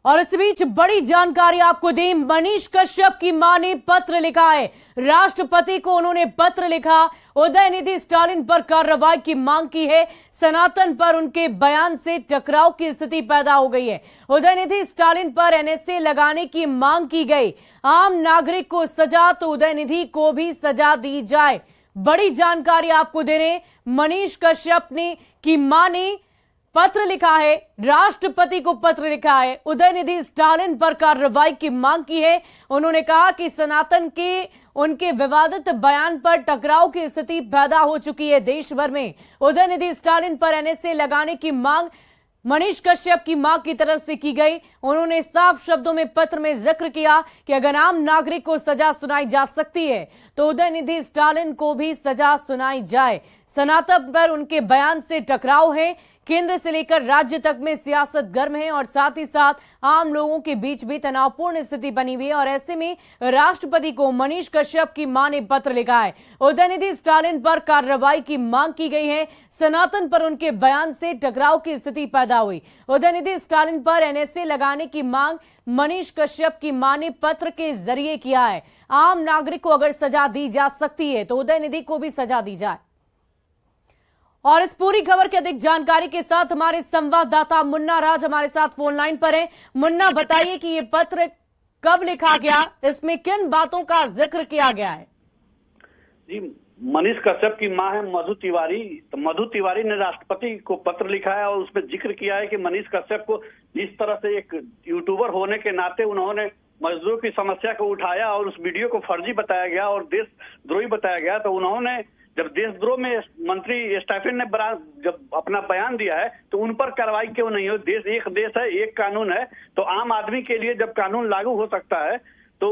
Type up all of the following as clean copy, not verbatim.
और इस बीच बड़ी जानकारी आपको दें, मनीष कश्यप की मां ने पत्र लिखा है राष्ट्रपति को। उन्होंने पत्र लिखा, उदयनिधि स्टालिन पर कार्रवाई की मांग की है। सनातन पर उनके बयान से टकराव की स्थिति पैदा हो गई है। उदयनिधि स्टालिन पर एनएसए लगाने की मांग की गई। आम नागरिक को सजा तो उदयनिधि को भी सजा दी जाए। बड़ी जानकारी आपको दे रहे, मनीष कश्यप ने की मां ने पत्र लिखा है, राष्ट्रपति को पत्र लिखा है, उदयनिधि स्टालिन पर कार्रवाई की मांग की है। उन्होंने कहा कि सनातन के उनके विवादित बयान पर टकराव की स्थिति पैदा हो चुकी है देश भर में। उदयनिधि स्टालिन पर एनएसए लगाने की मांग मनीष कश्यप की मां की तरफ से की गई। उन्होंने साफ शब्दों में पत्र में जिक्र किया कि अगर आम नागरिक को सजा सुनाई जा सकती है तो उदयनिधि स्टालिन को भी सजा सुनाई जाए। सनातन पर उनके बयान से टकराव है, केंद्र से लेकर राज्य तक में सियासत गर्म है और साथ ही साथ आम लोगों के बीच भी तनावपूर्ण स्थिति बनी हुई है। और ऐसे में राष्ट्रपति को मनीष कश्यप की मां ने पत्र लिखा है। उदयनिधि स्टालिन पर कार्रवाई की मांग की गई है। सनातन पर उनके बयान से टकराव की स्थिति पैदा हुई। उदयनिधि स्टालिन पर एनएसए लगाने की मांग मनीष कश्यप की मां ने पत्र के जरिए किया है। आम नागरिक को अगर सजा दी जा सकती है तो उदयनिधि को भी सजा दी जाए। और इस पूरी खबर की अधिक जानकारी के साथ हमारे संवाददाता मुन्ना राज हमारे साथ फोन लाइन पर हैं। मुन्ना, बताइए कि ये पत्र कब लिखा गया, इसमें किन बातों का जिक्र किया गया है? जी, मनीष कश्यप की मां है मधु तिवारी। तो मधु तिवारी ने राष्ट्रपति को पत्र लिखा है और उसमें जिक्र किया है कि मनीष कश्यप को जिस तरह से एक यूट्यूबर होने के नाते उन्होंने मजदूरों की समस्या को उठाया और उस वीडियो को फर्जी बताया गया और देशद्रोही बताया गया, तो उन्होंने जब देशद्रोह में मंत्री स्टाफिन ने जब अपना बयान दिया है तो उन पर कार्रवाई क्यों नहीं हो? देश है, एक कानून है, तो आम आदमी के लिए जब कानून लागू हो सकता है तो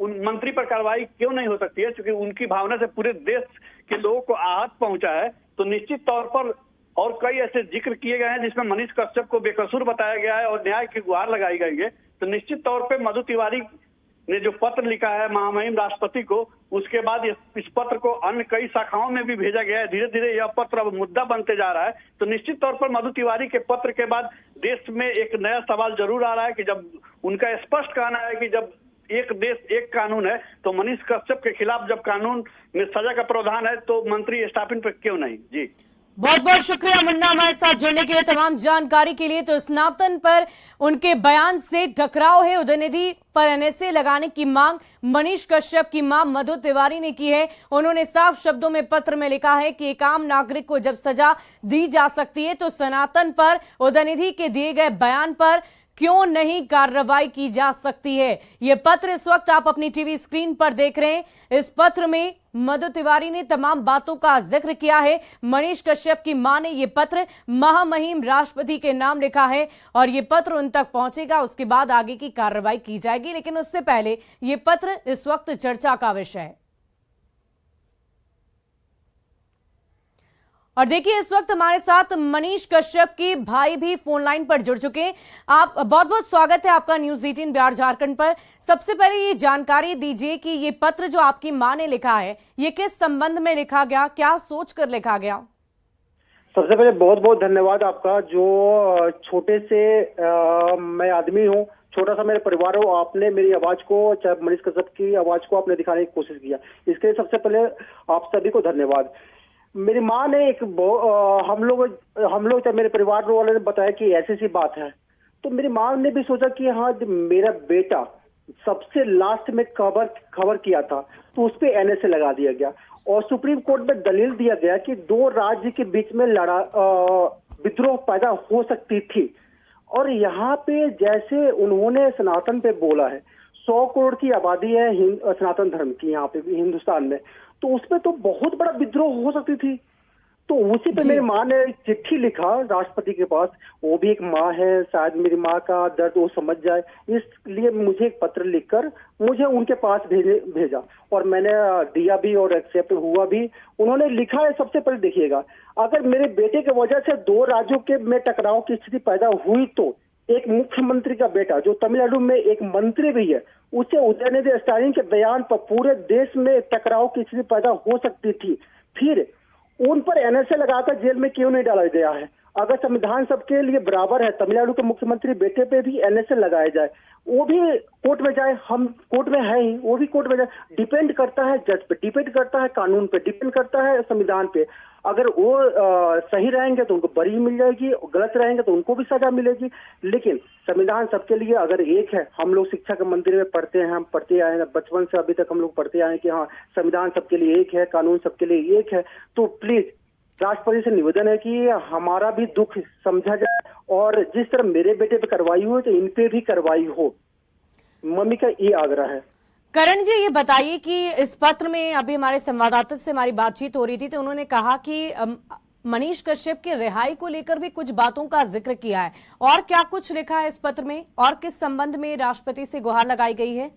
उन मंत्री पर कार्रवाई क्यों नहीं हो सकती है? क्योंकि उनकी भावना से पूरे देश के लोगों को आहत पहुंचा है। तो निश्चित तौर पर और कई ऐसे जिक्र किए गए हैं जिसमें मनीष कश्यप को बेकसूर बताया गया है और न्याय की गुहार लगाई गई है। तो निश्चित तौर पर मधु तिवारी ने जो पत्र लिखा है महामहिम राष्ट्रपति को, उसके बाद इस पत्र को अन्य कई शाखाओं में भी भेजा गया है। धीरे धीरे यह पत्र अब मुद्दा बनते जा रहा है। तो निश्चित तौर पर मधु तिवारी के पत्र के बाद देश में एक नया सवाल जरूर आ रहा है कि जब उनका स्पष्ट कहना है कि जब एक देश एक कानून है तो मनीष कश्यप के खिलाफ जब कानून में सजा का प्रावधान है तो मंत्री स्टाफिन पर क्यों नहीं? जी, बहुत बहुत शुक्रिया मुन्ना हमारे साथ जुड़ने के लिए, तमाम जानकारी के लिए। तो सनातन पर उनके बयान से टकराव है, उदयनिधि पर एनएसए लगाने की मांग मनीष कश्यप की मां मधु तिवारी ने की है। उन्होंने साफ शब्दों में पत्र में लिखा है कि एक आम नागरिक को जब सजा दी जा सकती है तो सनातन पर उदयनिधि के दिए गए बयान पर क्यों नहीं कार्रवाई की जा सकती है। यह पत्र इस वक्त आप अपनी टीवी स्क्रीन पर देख रहे हैं। इस पत्र में मधु तिवारी ने तमाम बातों का जिक्र किया है। मनीष कश्यप की मां ने यह पत्र महामहिम राष्ट्रपति के नाम लिखा है और यह पत्र उन तक पहुंचेगा, उसके बाद आगे की कार्रवाई की जाएगी। लेकिन उससे पहले यह पत्र इस वक्त चर्चा का विषय है। और देखिए, इस वक्त हमारे साथ मनीष कश्यप के भाई भी फोन लाइन पर जुड़ चुके हैं। आप बहुत बहुत स्वागत है आपका न्यूज़ 18 बिहार झारखंड पर। सबसे पहले ये जानकारी दीजिए कि ये पत्र जो आपकी मां ने लिखा है ये किस संबंध में लिखा गया, क्या सोच कर लिखा गया? सबसे पहले बहुत बहुत धन्यवाद आपका। जो छोटे से मैं आदमी हूँ, छोटा सा मेरे परिवार हो, आपने मेरी आवाज को, चाहे मनीष कश्यप की आवाज को आपने दिखाने की कोशिश किया, इसके लिए सबसे पहले आप सभी को धन्यवाद। मेरी माँ ने हम लोग मेरे परिवार वाले ने बताया कि ऐसी सी बात है, तो मेरी माँ ने भी सोचा कि हाँ, मेरा बेटा सबसे लास्ट में खबर किया था तो उस पर एनएसए लगा दिया गया और सुप्रीम कोर्ट में दलील दिया गया कि दो राज्य के बीच में विद्रोह पैदा हो सकती थी। और यहाँ पे जैसे उन्होंने सनातन पे बोला है, 100 करोड़ की आबादी है सनातन धर्म की यहाँ पे हिंदुस्तान में, तो उसमें तो बहुत बड़ा विद्रोह हो सकती थी। तो उसी पे मेरी माँ ने चिट्ठी लिखा राष्ट्रपति के पास। वो भी एक माँ है, शायद मेरी माँ का दर्द वो समझ जाए, इसलिए मुझे एक पत्र लिखकर मुझे उनके पास भेजा और मैंने दिया भी और एक्सेप्ट हुआ भी। उन्होंने लिखा है, सबसे पहले देखिएगा, अगर मेरे बेटे की वजह से दो राज्यों के में टकराव की स्थिति पैदा हुई तो एक मुख्यमंत्री का बेटा जो तमिलनाडु में एक मंत्री भी है, उसे उदयनिधि स्टालिन के बयान पर पूरे देश में टकराव की स्थिति पैदा हो सकती थी। फिर उन पर एनएसए लगाकर जेल में क्यों नहीं डाला गया है? अगर संविधान सबके लिए बराबर है, तमिलनाडु के मुख्यमंत्री बेटे पे भी एनएसए लगाया जाए, वो भी कोर्ट में जाए, हम कोर्ट में है ही, वो भी कोर्ट में जाए। डिपेंड करता है जज पे, डिपेंड करता है कानून पे, डिपेंड करता है संविधान पे। अगर वो सही रहेंगे तो उनको बरी मिल जाएगी, गलत रहेंगे तो उनको भी सजा मिलेगी। लेकिन संविधान सबके लिए अगर एक है, हम लोग शिक्षा के मंदिर में पढ़ते हैं, हम पढ़ते आए हैं बचपन से अभी तक, हम लोग पढ़ते आए हैं कि हाँ संविधान सबके लिए एक है, कानून सबके लिए एक है। तो प्लीज राष्ट्रपति से निवेदन है कि हमारा भी दुख समझा जाए, और जिस तरह मेरे बेटे पे कार्रवाई हुई तो इन पे भी कार्रवाई हो। मम्मी का ये आग्रह है। करण जी, ये बताइए कि इस पत्र में अभी हमारे संवाददाता से हमारी बातचीत हो रही थी तो उन्होंने कहा कि मनीष कश्यप की रिहाई को लेकर भी कुछ बातों का जिक्र किया है, और क्या कुछ लिखा है इस पत्र में, और किस संबंध में राष्ट्रपति से गुहार लगाई गई है?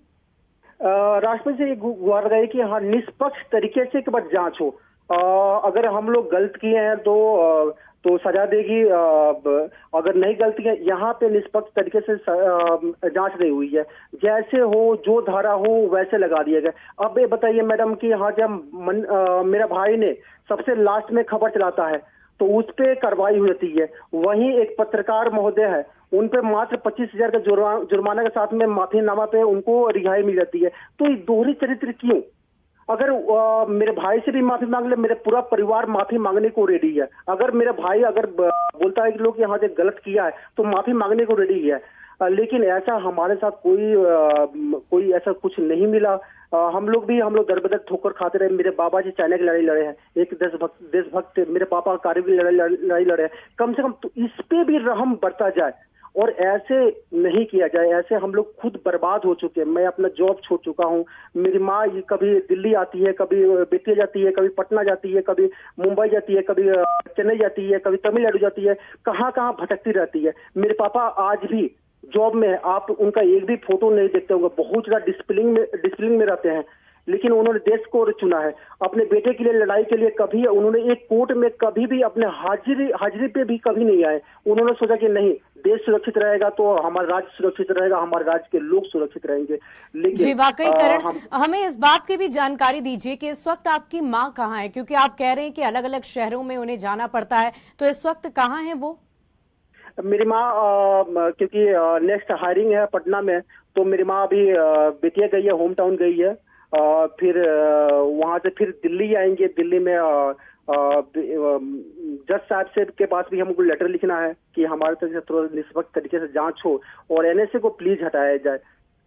राष्ट्रपति से गुहार लगाई कि हाँ निष्पक्ष तरीके से एक बार जांच हो। अगर हम लोग गलत किए हैं तो सजा देगी, अगर नहीं गलती है, यहाँ पे निष्पक्ष तरीके से जांच नहीं हुई है, जैसे हो जो धारा हो वैसे लगा दिया गया। अब ये बताइए मैडम कि हाँ जब मेरा भाई ने सबसे लास्ट में खबर चलाता है तो उस पे कार्रवाई होती है, वहीं एक पत्रकार महोदय है, उन पे मात्र 25,000 का जुर्माना के साथ में माफीनामा पे उनको रिहाई मिल जाती है। तो ये दोहरी चरित्र क्यों? अगर मेरे भाई से भी माफी मांग ले, मेरे पूरा परिवार माफी मांगने को रेडी है। अगर मेरा भाई अगर बोलता है कि लोग यहाँ से गलत किया है तो माफी मांगने को रेडी है, लेकिन ऐसा हमारे साथ कोई ऐसा कुछ नहीं मिला। हम लोग दर बदर ठोकर खाते रहे। मेरे बाबा जी चाइना की लड़ाई लड़े हैं, एक देशभक्त मेरे पापा कारगिल की लड़ाई लड़े हैं। कम से कम तो इस पे भी रहम बरता जाए और ऐसे नहीं किया जाए। ऐसे हम लोग खुद बर्बाद हो चुके हैं। मैं अपना जॉब छोड़ चुका हूँ। मेरी माँ कभी दिल्ली आती है, कभी बेतिया जाती है, कभी पटना जाती है, कभी मुंबई जाती है, कभी चेन्नई जाती है, कभी तमिलनाडु जाती है, कहाँ कहाँ भटकती रहती है। मेरे पापा आज भी जॉब में, आप उनका एक भी फोटो नहीं देखते होंगे, बहुत ज्यादा डिसिप्लिन में रहते हैं, लेकिन उन्होंने देश को चुना है। अपने बेटे के लिए लड़ाई के लिए कभी उन्होंने एक कोर्ट में कभी भी अपने हाजिरी पे भी कभी नहीं आए। उन्होंने सोचा कि नहीं, देश सुरक्षित रहेगा तो हमारा राज्य सुरक्षित रहेगा, हमारे राज्य के लोग सुरक्षित रहेंगे। लेकिन जी वाकई करण, हमें इस बात की भी जानकारी दीजिए कि इस वक्त आपकी माँ कहाँ है, क्योंकि आप कह रहे हैं कि अलग अलग शहरों में उन्हें जाना पड़ता है, तो इस वक्त कहाँ है वो? मेरी माँ क्योंकि नेक्स्ट हायरिंग है पटना में, तो मेरी माँ अभी बेतिया गई है, होम टाउन गई है। फिर वहां से फिर दिल्ली आएंगे। दिल्ली में जज साहब से के पास भी हमको लेटर लिखना है कि हमारे तरफ से थोड़ा निष्पक्ष तरीके से जांच हो और एनएसए को प्लीज हटाया जाए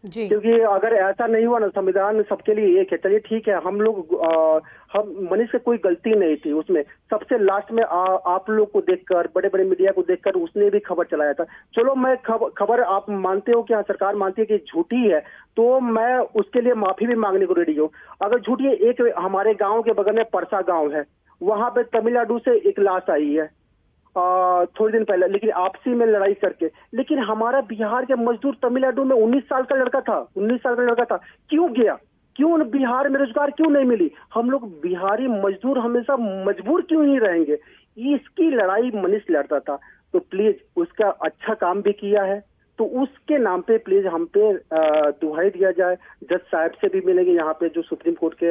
जी। क्योंकि अगर ऐसा नहीं हुआ ना, संविधान सबके लिए एक है। चलिए ठीक है, हम मनीष से कोई गलती नहीं थी उसमें। सबसे लास्ट में आप लोग को देखकर, बड़े बड़े मीडिया को देखकर उसने भी खबर चलाया था। चलो मैं खबर आप मानते हो कि हाँ सरकार मानती है कि झूठी है, तो मैं उसके लिए माफी भी मांगने को रेडी हूँ। अगर झूठी है, एक हमारे गाँव के बगल में परसा गाँव है, वहां पे तमिलनाडु से एक लाश आई है थोड़े दिन पहले, लेकिन आपसी में लड़ाई करके। लेकिन हमारा बिहार के मजदूर तमिलनाडु में 19 साल का लड़का था, क्यों गया? क्यों बिहार में रोजगार क्यों नहीं मिली? हम लोग बिहारी मजदूर हमेशा मजबूर क्यों ही रहेंगे? इसकी लड़ाई मनीष लड़ता था। तो प्लीज उसका अच्छा काम भी किया है, तो उसके नाम पे प्लीज हम पे दुहाई दिया जाए। जज साहब से भी मिलेंगे, यहाँ पे जो सुप्रीम कोर्ट के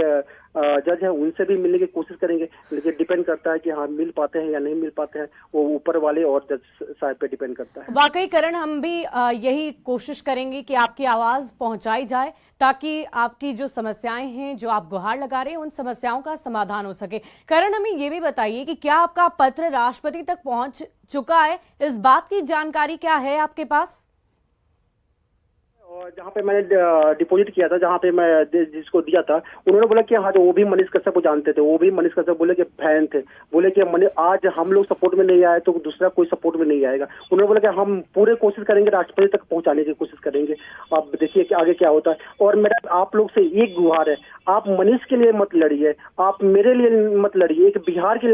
जज हैं उनसे भी मिलने की कोशिश करेंगे, लेकिन डिपेंड करता है कि हाँ मिल पाते हैं या नहीं मिल पाते हैं, वो ऊपर वाले और जज साहब पे डिपेंड करता है। वाकई करण, हम भी यही कोशिश करेंगे कि आपकी आवाज पहुंचाई जाए ताकि आपकी जो समस्याएं हैं, जो आप गुहार लगा रहे हैं, उन समस्याओं का समाधान हो सके। करण, हमें ये भी बताइए कि क्या आपका पत्र राष्ट्रपति तक पहुंच चुका है? इस बात की जानकारी क्या है आपके पास? जहाँ पे मैंने डिपॉजिट किया था, जहाँ पे मैं जिसको दिया था, उन्होंने बोला कि हाँ जो वो भी मनीष कश्यप को जानते थे, वो भी मनीष कश्यप बोले कि फैन थे, बोले कि आज हम लोग सपोर्ट में नहीं आए तो दूसरा कोई सपोर्ट में नहीं आएगा। उन्होंने बोला कि हम पूरे कोशिश करेंगे, राष्ट्रपति तक पहुंचाने की कोशिश करेंगे। अब देखिए कि आगे क्या होता है। और मेरा आप लोग से एक गुहार है, आप मनीष के लिए मत लड़िए, आप मेरे लिए मत लड़िए, एक बिहार के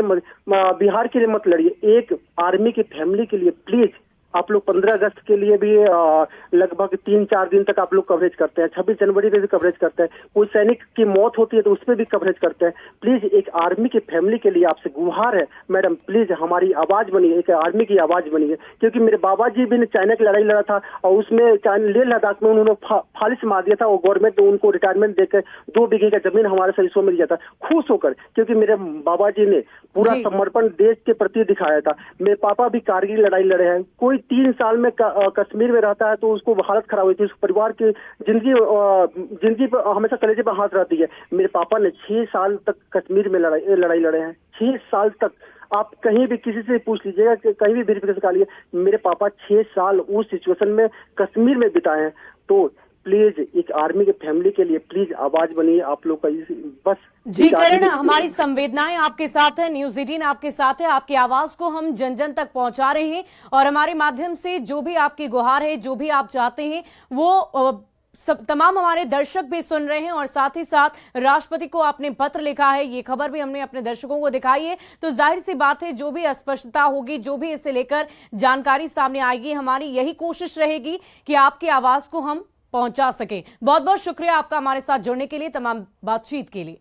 लिए मत लड़िए, एक आर्मी की फैमिली के लिए प्लीज। आप लोग 15 अगस्त के लिए भी लगभग 3-4 दिन तक आप लोग कवरेज करते हैं, 26 जनवरी पे भी कवरेज करते हैं, कोई सैनिक की मौत होती है तो उस पर भी कवरेज करते हैं। प्लीज एक आर्मी की फैमिली के लिए आपसे गुहार है मैडम, प्लीज हमारी आवाज बनिए, एक आर्मी की आवाज बनिए। क्योंकि मेरे बाबा जी भी चाइना की लड़ाई लड़ा था और उसमें लेह लद्दाख में उन्होंने खालिश मार दिया था, वो गवर्नमेंट ने उनको रिटायरमेंट देकर 2 बीघे का जमीन हमारे सदस्यों में दिया था, खुश होकर, क्योंकि मेरे बाबा जी ने पूरा जी। समर्पण देश के प्रति दिखाया था। मेरे पापा भी कारगिल लड़ाई लड़े हैं। कोई 3 साल में कश्मीर में रहता है तो उसको हालत खराब हुई थी, उस परिवार की जिंदगी पर हमेशा कलेजे पर हाथ रहती है। मेरे पापा ने 6 साल तक कश्मीर में लड़ाई लड़े हैं, 6 साल तक। आप कहीं भी किसी से पूछ लीजिएगा कि कहीं भी वेरिफिकेशन करा लीजिए, मेरे पापा 6 साल उस सिचुएशन में कश्मीर में बिताए हैं। तो प्लीज एक आर्मी के फैमिली के लिए प्लीज आवाज बनिए आप लोग का, बस। जी करण, हमारी संवेदनाएं आपके साथ है, न्यूज़ 18 आपके साथ है, आपकी आवाज को हम जन जन तक पहुंचा रहे हैं और हमारे माध्यम से जो भी आपकी गुहार है, जो भी आप चाहते हैं, वो सब तमाम हमारे दर्शक भी सुन रहे हैं और साथ ही साथ राष्ट्रपति को आपने पत्र लिखा है, ये खबर भी हमने अपने दर्शकों को दिखाई है। तो जाहिर सी बात है, जो भी अस्पष्टता होगी, जो भी इससे लेकर जानकारी सामने आएगी, हमारी यही कोशिश रहेगी कि आपकी आवाज को हम पहुंचा सके। बहुत बहुत शुक्रिया आपका हमारे साथ जुड़ने के लिए, तमाम बातचीत के लिए।